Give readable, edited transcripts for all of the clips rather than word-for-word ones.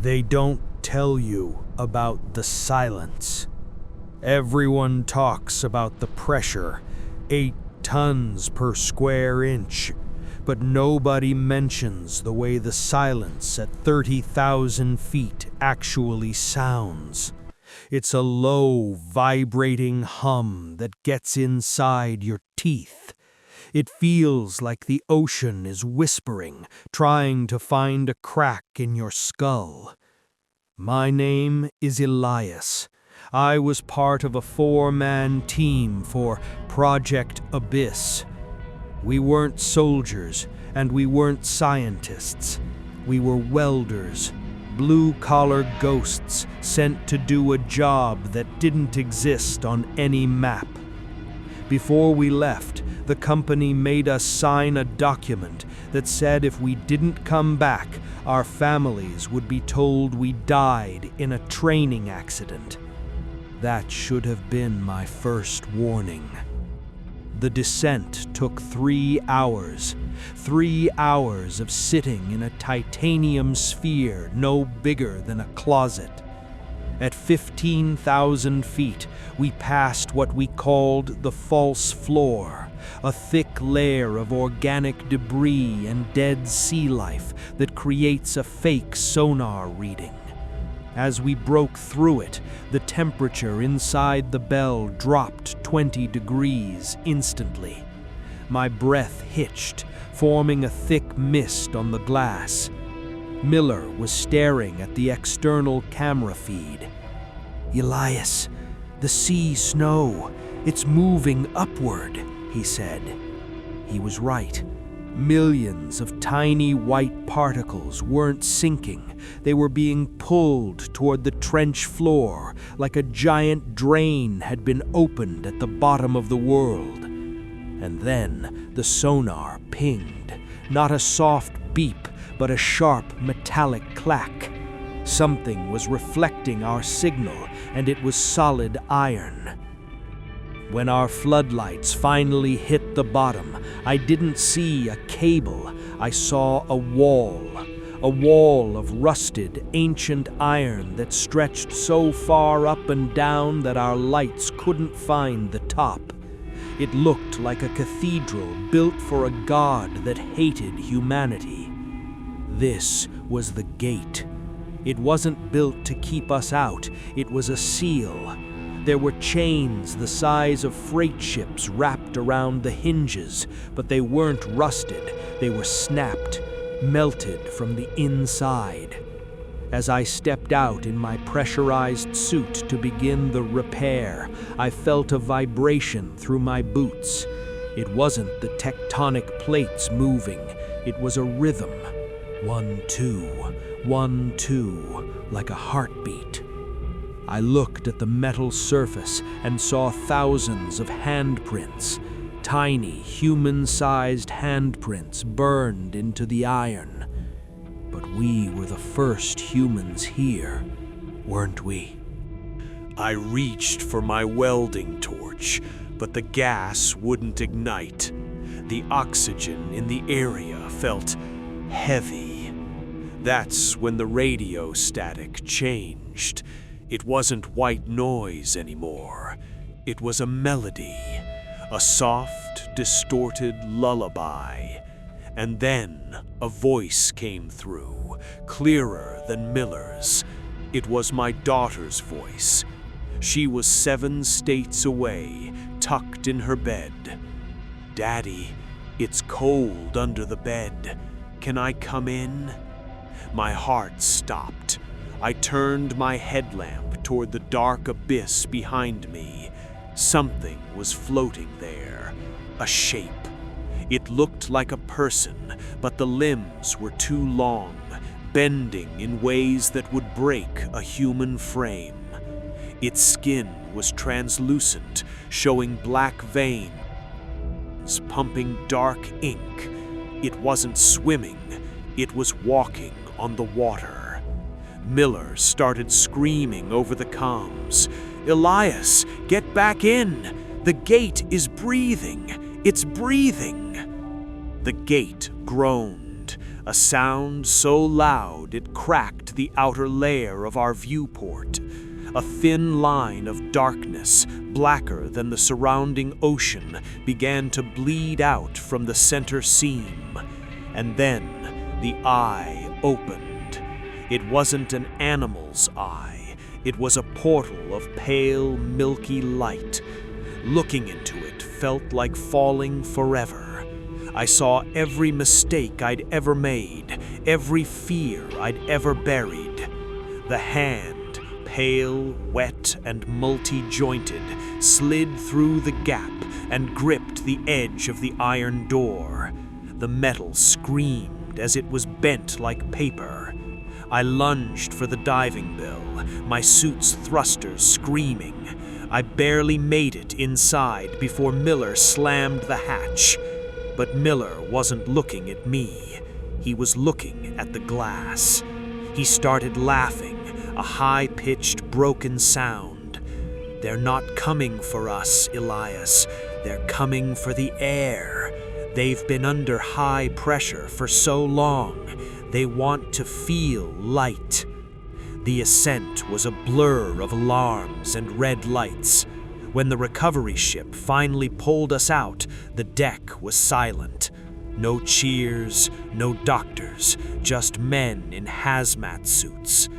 They don't tell you about the silence. Everyone talks about the pressure, 8 tons per square inch, but nobody mentions the way the silence at 30,000 feet actually sounds. It's a low, vibrating hum that gets inside your teeth. It feels like the ocean is whispering, trying to find a crack in your skull. My name is Elias. I was part of a 4-man team for Project Abyss. We weren't soldiers, and we weren't scientists. We were welders, blue-collar ghosts sent to do a job that didn't exist on any map. Before we left, the company made us sign a document that said if we didn't come back, our families would be told we died in a training accident. That should have been my first warning. The descent took 3 hours. 3 hours of sitting in a titanium sphere no bigger than a closet. At 15,000 feet, we passed what we called the false floor, a thick layer of organic debris and dead sea life that creates a fake sonar reading. As we broke through it, the temperature inside the bell dropped 20 degrees instantly. My breath hitched, forming a thick mist on the glass. Miller was staring at the external camera feed. "Elias, the sea snow, it's moving upward," he said. He was right. Millions of tiny white particles weren't sinking. They were being pulled toward the trench floor like a giant drain had been opened at the bottom of the world. And then the sonar pinged, not a soft beep, but a sharp metallic clack. Something was reflecting our signal, and it was solid iron. When our floodlights finally hit the bottom, I didn't see a cable. I saw a wall of rusted, ancient iron that stretched so far up and down that our lights couldn't find the top. It looked like a cathedral built for a god that hated humanity. This was the gate. It wasn't built to keep us out. It was a seal. There were chains the size of freight ships wrapped around the hinges, but they weren't rusted. They were snapped, melted from the inside. As I stepped out in my pressurized suit to begin the repair, I felt a vibration through my boots. It wasn't the tectonic plates moving. It was a rhythm. 1, 2, 1, 2, like a heartbeat. I looked at the metal surface and saw thousands of handprints, tiny, human-sized handprints burned into the iron. But we were the first humans here, weren't we? I reached for my welding torch, but the gas wouldn't ignite. The oxygen in the area felt heavy. That's when the radio static changed. It wasn't white noise anymore. It was a melody, a soft, distorted lullaby. And then a voice came through, clearer than Miller's. It was my daughter's voice. She was 7 states away, tucked in her bed. "Daddy, it's cold under the bed. Can I come in?" My heart stopped. I turned my headlamp toward the dark abyss behind me. Something was floating there, a shape. It looked like a person, but the limbs were too long, bending in ways that would break a human frame. Its skin was translucent, showing black veins, pumping dark ink. It wasn't swimming, it was walking on the water. Miller started screaming over the comms. "Elias, get back in! The gate is breathing! It's breathing!" The gate groaned. a sound so loud it cracked the outer layer of our viewport. A thin line of darkness, blacker than the surrounding ocean, began to bleed out from the center seam. And then the eye opened. It wasn't an animal's eye. It was a portal of pale, milky light. Looking into it felt like falling forever. I saw every mistake I'd ever made, every fear I'd ever buried. The hand, pale, wet, and multi-jointed, slid through the gap and gripped the edge of the iron door. The metal screamed as it was bent like paper. I lunged for the diving bell, my suit's thrusters screaming. I barely made it inside before Miller slammed the hatch. But Miller wasn't looking at me. He was looking at the glass. He started laughing, a high-pitched, broken sound. "They're not coming for us, Elias. They're coming for the air. They've been under high pressure for so long. They want to feel light." The ascent was a blur of alarms and red lights. When the recovery ship finally pulled us out, the deck was silent. No cheers, no doctors, just men in hazmat suits.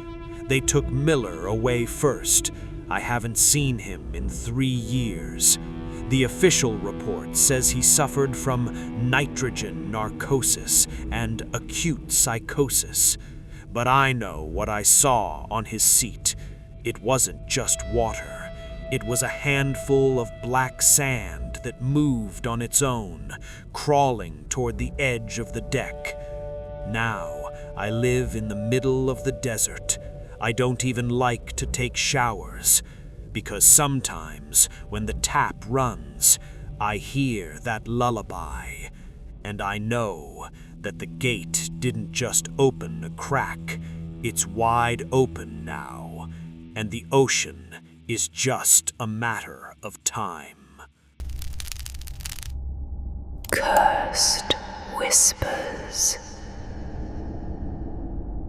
They took Miller away first. I haven't seen him in 3 years. The official report says he suffered from nitrogen narcosis and acute psychosis. But I know what I saw on his seat. It wasn't just water. It was a handful of black sand that moved on its own, crawling toward the edge of the deck. Now, I live in the middle of the desert. I don't even like to take showers, because sometimes when the tap runs, I hear that lullaby, and I know that the gate didn't just open a crack. It's wide open now, and the ocean is just a matter of time. Cursed Whispers.